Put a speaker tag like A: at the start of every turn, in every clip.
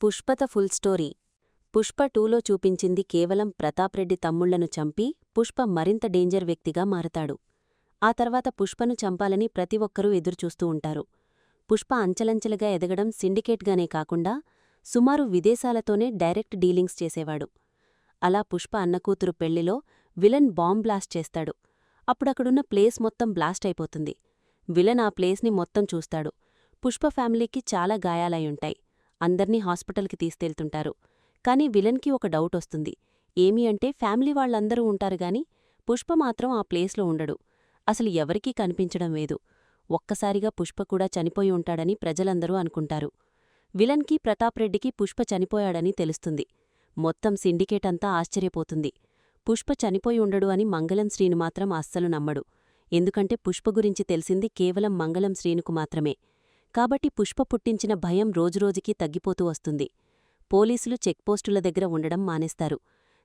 A: పుష్పత full story. Pushpa 2లో చూపించింది కేవలం ప్రతాప్రెడ్డి తమ్ముళ్లను చంపి పుష్ప మరింత డేంజర్ వ్యక్తిగా మారతాడు. ఆ తర్వాత పుష్పను చంపాలని ప్రతి ఒక్కరూ ఎదురుచూస్తూ ఉంటారు. పుష్ప అంచెలంచెలుగా ఎదగడం సిండికేట్గానే కాకుండా సుమారు విదేశాలతోనే డైరెక్ట్ డీలింగ్స్ చేసేవాడు. అలా పుష్ప అన్నకూతురు పెళ్లిలో విలన్ బాంబ్ బ్లాస్ట్ చేస్తాడు. అప్పుడక్కడున్న ప్లేస్ మొత్తం బ్లాస్ట్ అయిపోతుంది. విలన్ ఆ ప్లేస్ని మొత్తం చూస్తాడు. పుష్ప ఫ్యామిలీకి చాలా గాయాలయ్యుంటాయి. అందర్నీ హాస్పిటల్కి తీసుకెళ్తుంటారు. కాని విలన్కి ఒక డౌటొస్తుంది. ఏమి అంటే ఫ్యామిలీ వాళ్లందరూ ఉంటారుగాని పుష్ప మాత్రం ఆ ప్లేస్లో ఉండడు. అసలు ఎవరికీ కనిపించడం లేదు. ఒక్కసారిగా పుష్ప కూడా చనిపోయి ఉంటాడని ప్రజలందరూ అనుకుంటారు. విలన్కి ప్రతాప్రెడ్డికి పుష్ప చనిపోయాడని తెలుస్తుంది. మొత్తం సిండికేటంతా ఆశ్చర్యపోతుంది. పుష్ప చనిపోయి ఉండడు అని మంగళం శ్రీను మాత్రం అస్సలు నమ్మడు. ఎందుకంటే పుష్ప గురించి తెలిసింది కేవలం మంగళం శ్రీనుకు మాత్రమే. కాబట్టి పుష్ప పుట్టించిన భయం రోజురోజుకీ తగ్గిపోతూ వస్తుంది. పోలీసులు చెక్పోస్టుల దగ్గర ఉండడం మానేస్తారు.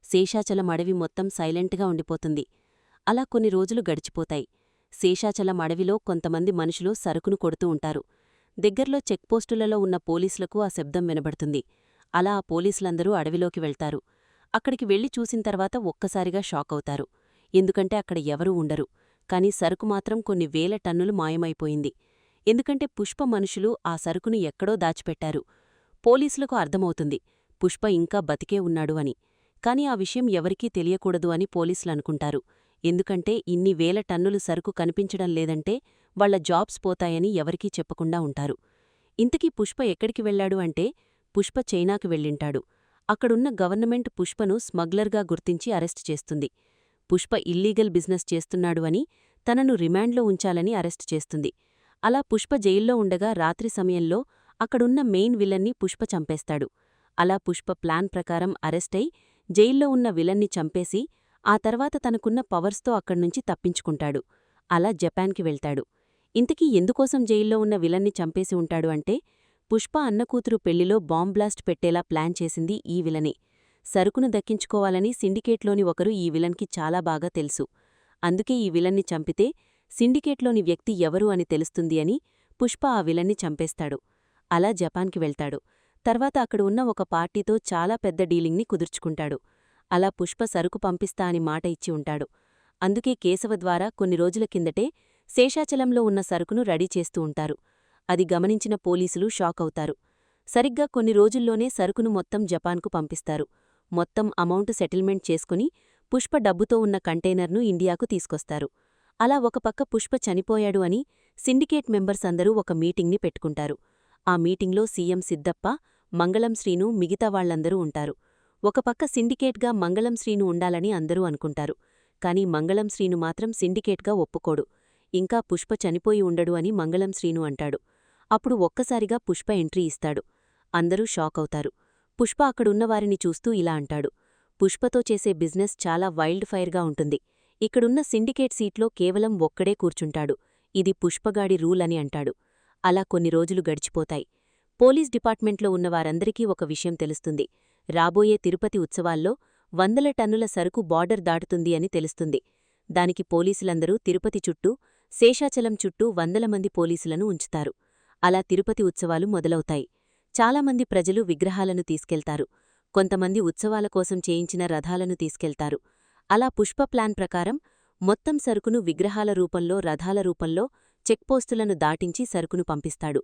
A: శేషాచలం అడవి మొత్తం సైలెంట్గా ఉండిపోతుంది. అలా కొన్ని రోజులు గడిచిపోతాయి. శేషాచలం అడవిలో కొంతమంది మనుషులు సరుకును కొడుతూ ఉంటారు. దగ్గర్లో చెక్పోస్టులలో ఉన్న పోలీసులకు ఆ శబ్దం వినబడుతుంది. అలా ఆ పోలీసులందరూ అడవిలోకి వెళ్తారు. అక్కడికి వెళ్లి చూసిన తర్వాత ఒక్కసారిగా షాకవుతారు. ఎందుకంటే అక్కడ ఎవరూ ఉండరు. కాని సరుకు మాత్రం కొన్ని వేల టన్నులు మాయమైపోయింది. ఎందుకంటే పుష్ప మనుషులు ఆ సరుకును ఎక్కడో దాచిపెట్టారు. పోలీసులకు అర్థమవుతుంది పుష్ప ఇంకా బతికే ఉన్నాడు అని. కాని ఆ విషయం ఎవరికీ తెలియకూడదు అని పోలీసులనుకుంటారు. ఎందుకంటే ఇన్ని వేల టన్నులు సరుకు కనిపించడం లేదంటే వాళ్ల జాబ్స్ పోతాయని ఎవరికీ చెప్పకుండా ఉంటారు. ఇంతకీ పుష్ప ఎక్కడికి వెళ్లాడు అంటే పుష్ప చైనాకు వెళ్ళింటాడు. అక్కడున్న గవర్నమెంట్ పుష్పను స్మగ్లర్గా గుర్తించి అరెస్టు చేస్తుంది. పుష్ప ఇల్లీగల్ బిజినెస్ చేస్తున్నాడు అని తనను రిమాండ్లో ఉంచాలని అరెస్టు చేస్తుంది. అలా పుష్ప జైల్లో ఉండగా రాత్రి సమయంలో అక్కడున్న మెయిన్ విలన్ని పుష్ప చంపేస్తాడు. అలా పుష్ప ప్లాన్ ప్రకారం అరెస్టై జైల్లో ఉన్న విలన్ని చంపేసి ఆ తర్వాత తనకున్న పవర్స్తో అక్కడ్నుంచి తప్పించుకుంటాడు. అలా జపాన్కి వెళ్తాడు. ఇంతకీ ఎందుకోసం జైల్లో ఉన్న విలన్ని చంపేసి ఉంటాడు అంటే పుష్ప అన్నకూతురు పెళ్లిలో బాంబ్ బ్లాస్ట్ పెట్టేలా ప్లాన్ చేసింది ఈ విలనే. సరుకును దక్కించుకోవాలని సిండికేట్లోని ఒకరు ఈ విలన్కి చాలా బాగా తెలుసు. అందుకే ఈ విలన్ని చంపితే సిండికేట్లోని వ్యక్తి ఎవరు అని తెలుస్తుంది అని పుష్ప ఆ విలన్ని చంపేస్తాడు. అలా జపాన్కి వెళ్తాడు. తర్వాత అక్కడ ఉన్న ఒక పార్టీతో చాలా పెద్ద డీలింగ్ని కుదుర్చుకుంటాడు. అలా పుష్ప సరుకు పంపిస్తా అని మాట ఇచ్చి ఉంటాడు. అందుకే కేశవ ద్వారా కొన్ని రోజుల కిందటే శేషాచలంలో ఉన్న సరుకును రెడీ చేస్తూ ఉంటారు. అది గమనించిన పోలీసులు షాకవుతారు. సరిగ్గా కొన్ని రోజుల్లోనే సరుకును మొత్తం జపాన్కు పంపిస్తారు. మొత్తం అమౌంట్ సెటిల్మెంట్ చేసుకుని పుష్ప డబ్బుతో ఉన్న కంటైనర్ను ఇండియాకు తీసుకొస్తారు. అలా ఒక పక్క పుష్ప చనిపోయాడు అని సిండికేట్ మెంబర్స్ అందరూ ఒక మీటింగ్ని పెట్టుకుంటారు. ఆ మీటింగ్లో సీఎం సిద్దప్ప, మంగళం శ్రీను, మిగతా వాళ్లందరూ ఉంటారు. ఒక పక్క సిండికేట్గా మంగళం శ్రీను ఉండాలని అందరూ అనుకుంటారు. కాని మంగళం శ్రీను మాత్రం సిండికేట్గా ఒప్పుకోడు. ఇంకా పుష్ప చనిపోయి ఉండడు అని మంగళం శ్రీను అంటాడు. అప్పుడు ఒక్కసారిగా పుష్ప ఎంట్రీ ఇస్తాడు. అందరూ షాకవుతారు. పుష్ప అక్కడున్నవారిని చూస్తూ ఇలా అంటాడు. పుష్పతో చేసే బిజినెస్ చాలా వైల్డ్ ఫైర్గా ఉంటుంది. ఇక్కడున్న సిండికేట్ సీట్లో కేవలం ఒక్కడే కూర్చుంటాడు. ఇది పుష్పగాడి రూల్ అని అంటాడు. అలా కొన్ని రోజులు గడిచిపోతాయి. పోలీస్ డిపార్ట్మెంట్లో ఉన్నవారందరికీ ఒక విషయం తెలుస్తుంది. రాబోయే తిరుపతి ఉత్సవాల్లో 100 టన్నుల సరుకు బార్డర్ దాటుతుంది అని తెలుస్తుంది. దానికి పోలీసులందరూ తిరుపతి చుట్టూ, శేషాచలం చుట్టూ 100 మంది పోలీసులను ఉంచుతారు. అలా తిరుపతి ఉత్సవాలు మొదలవుతాయి. చాలామంది ప్రజలు విగ్రహాలను తీసుకెళ్తారు. కొంతమంది ఉత్సవాల కోసం చేయించిన రథాలను తీసుకెళ్తారు. అలా పుష్ప ప్లాన్ ప్రకారం మొత్తం సరుకును విగ్రహాల రూపంలో, రథాల రూపంలో చెక్పోస్టులను దాటించి సరుకును పంపిస్తాడు.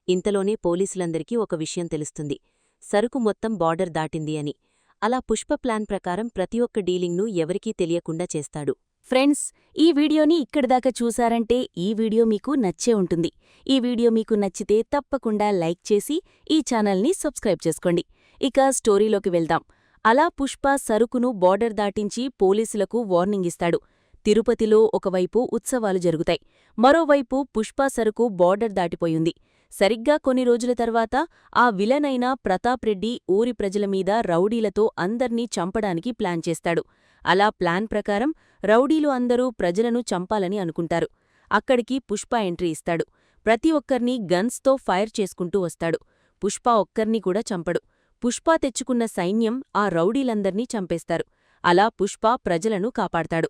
A: ఇంతలోనే పోలీసులందరికీ ఒక విషయం తెలుస్తుంది. సరుకు మొత్తం బార్డర్ దాటింది అని. అలా పుష్ప ప్లాన్ ప్రకారం ప్రతి ఒక్క డీలింగ్ను ఎవరికీ తెలియకుండా చేస్తాడు.
B: ఫ్రెండ్స్, ఈ వీడియోని ఇక్కడిదాకా చూశారంటే ఈ వీడియో మీకు నచ్చే ఉంటుంది. ఈ వీడియో మీకు నచ్చితే తప్పకుండా లైక్ చేసి ఈ ఛానల్ని సబ్స్క్రైబ్ చేసుకోండి. ఇక స్టోరీలోకి వెళ్దాం. అలా పుష్ప సరుకును బార్డర్ దాటించి పోలీసులకు వార్నింగ్ ఇస్తాడు. తిరుపతిలో ఒకవైపు ఉత్సవాలు జరుగుతాయి. మరోవైపు పుష్ప సరుకు బార్డర్ దాటిపోయింది. సరిగ్గా కొన్ని రోజుల తర్వాత ఆ విలనైన ప్రతాప్రెడ్డి ఊరి ప్రజలమీద రౌడీలతో అందర్నీ చంపడానికి ప్లాన్ చేస్తాడు. అలా ప్లాన్ ప్రకారం రౌడీలు అందరూ ప్రజలను చంపాలని అనుకుంటారు. అక్కడికి పుష్ప ఎంట్రీ ఇస్తాడు. ప్రతి ఒక్కర్నీ గన్స్తో ఫైర్ చేసుకుంటూ వస్తాడు. పుష్ప ఒక్కర్నీ కూడా చంపడు. పుష్ప తెచ్చుకున్న సైన్యం ఆ రౌడీలందర్నీ చంపేస్తారు. అలా పుష్ప ప్రజలను కాపాడతాడు.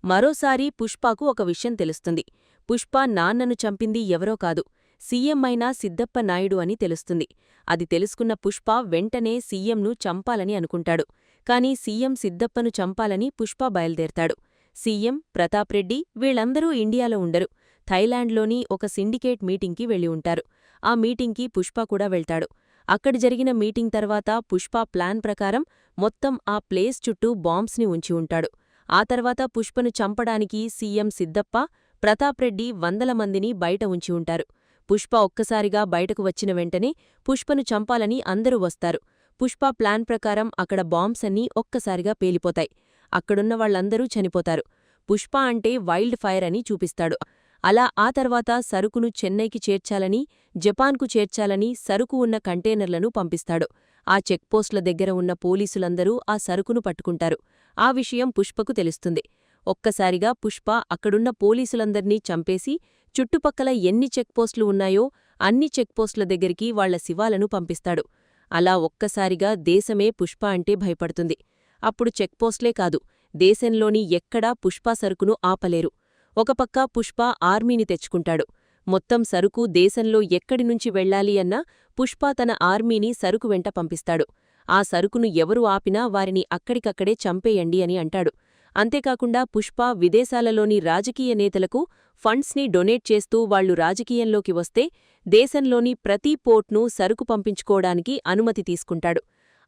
B: మరోసారి పుష్పకు ఒక విషయం తెలుస్తుంది. పుష్ప నాన్నను చంపింది ఎవరో కాదు, సీఎం అయిన సిద్దప్ప నాయుడు అని తెలుస్తుంది. అది తెలుసుకున్న పుష్ప వెంటనే సీఎంను చంపాలని అనుకుంటాడు. కాని సీఎం సిద్దప్పను చంపాలని పుష్ప బయల్దేరతాడు. సీఎం, ప్రతాప్ రెడ్డి వీళ్లందరూ ఇండియాలో ఉండరు. థాయిలాండ్లోని ఒక సిండికేట్ మీటింగ్కి వెళ్లి ఉంటారు. ఆ మీటింగ్కి పుష్ప కూడా వెళ్తాడు. అక్కడ జరిగిన మీటింగ్ తర్వాత పుష్ప ప్లాన్ ప్రకారం మొత్తం ఆ ప్లేస్ చుట్టూ బాంబ్స్ని ఉంచి ఉంటాడు. ఆ తర్వాత పుష్పను చంపడానికి సీఎం సిద్దప్ప, ప్రతాప్ రెడ్డి 100 మందిని బయట ఉంచి ఉంటారు. పుష్ప ఒక్కసారిగా బయటకు వచ్చిన వెంటనే పుష్పను చంపాలని అందరూ వస్తారు. పుష్ప ప్లాన్ ప్రకారం అక్కడ బాంబ్స్ అన్నీ ఒక్కసారిగా పేలిపోతాయి. అక్కడున్న వాళ్లందరూ చనిపోతారు. పుష్ప అంటే వైల్డ్ ఫైర్ అని చూపిస్తాడు. అలా ఆ తర్వాత సరుకును చెన్నైకి చేర్చాలని, జపాన్కు చేర్చాలని సరుకు ఉన్న కంటైనర్లను పంపిస్తాడు. ఆ చెక్పోస్ట్ల దగ్గర ఉన్న పోలీసులందరూ ఆ సరుకును పట్టుకుంటారు. ఆ విషయం పుష్పకు తెలుస్తుంది. ఒక్కసారిగా పుష్ప అక్కడున్న పోలీసులందర్నీ చంపేసి చుట్టుపక్కల ఎన్ని చెక్పోస్టులు ఉన్నాయో అన్ని చెక్పోస్టుల దగ్గరికి వాళ్ల శివాలను పంపిస్తాడు. అలా ఒక్కసారిగా దేశమే పుష్ప అంటే భయపడుతుంది. అప్పుడు చెక్పోస్ట్లే కాదు, దేశంలోని ఎక్కడా పుష్ప సరుకును ఆపలేరు. ఒకపక్క పుష్ప ఆర్మీని తెచ్చుకుంటాడు. మొత్తం సరుకు దేశంలో ఎక్కడినుంచి వెళ్లాలి అన్నా పుష్ప తన ఆర్మీని సరుకు వెంట పంపిస్తాడు. ఆ సరుకును ఎవరు ఆపినా వారిని అక్కడికక్కడే చంపేయండి అని అంటాడు. అంతేకాకుండా పుష్ప విదేశాలలోని రాజకీయ నేతలకు ఫండ్స్ని డొనేట్ చేస్తూ వాళ్లు రాజకీయంలోకి వస్తే దేశంలోని ప్రతి పోర్ట్ను సరుకు పంపించుకోవడానికి అనుమతి తీసుకుంటాడు.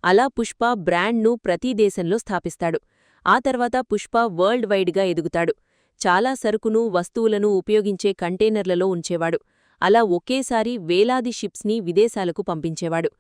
B: అలా పుష్ప బ్రాండ్ను ప్రతి దేశంలో స్థాపిస్తాడు. ఆ తర్వాత పుష్ప వరల్డ్ వైడ్గా ఎదుగుతాడు. చాలా సరుకును, వస్తువులను ఉపయోగించే కంటైనర్లలో ఉంచేవాడు. అలా ఒకేసారి వేలాది షిప్స్ని విదేశాలకు పంపించేవాడు.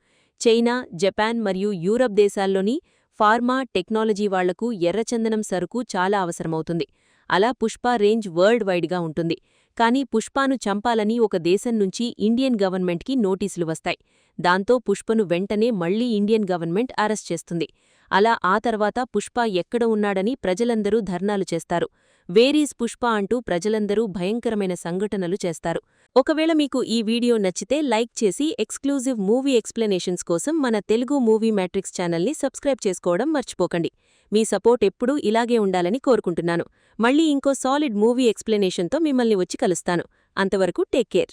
B: చైనా, జపాన్ మరియు యూరప్ దేశాల్లోని ఫార్మా, టెక్నాలజీ వాళ్లకు ఎర్రచందనం సరుకు చాలా అవసరమవుతుంది. అలా పుష్ప రేంజ్ వరల్డ్ వైడ్గా ఉంటుంది. కానీ పుష్పను చంపాలని ఒక దేశం నుంచి ఇండియన్ గవర్నమెంట్కి నోటీసులు వస్తాయి. దాంతో పుష్పను వెంటనే మళ్లీ ఇండియన్ గవర్నమెంట్ అరెస్ట్ చేస్తుంది. అలా ఆ తర్వాత పుష్ప ఎక్కడ ఉన్నాడని ప్రజలందరూ ధర్నాలు చేస్తారు. వేరీస్ పుష్ప అంటూ ప్రజలందరూ భయంకరమైన సంఘటనలు చేస్తారు. ఒకవేళ మీకు ఈ వీడియో నచ్చితే లైక్ చేసి ఎక్స్క్లూజివ్ మూవీ ఎక్స్ప్లెనేషన్స్ కోసం మన తెలుగు మూవీ మ్యాట్రిక్స్ ఛానల్ని సబ్స్క్రైబ్ చేసుకోవడం మర్చిపోకండి. మీ సపోర్ట్ ఎప్పుడూ ఇలాగే ఉండాలని కోరుకుంటున్నాను. మళ్ళీ ఇంకో సాలిడ్ మూవీ ఎక్స్ప్లెనేషన్తో మిమ్మల్ని వచ్చి కలుస్తాను. అంతవరకు టేక్ కేర్.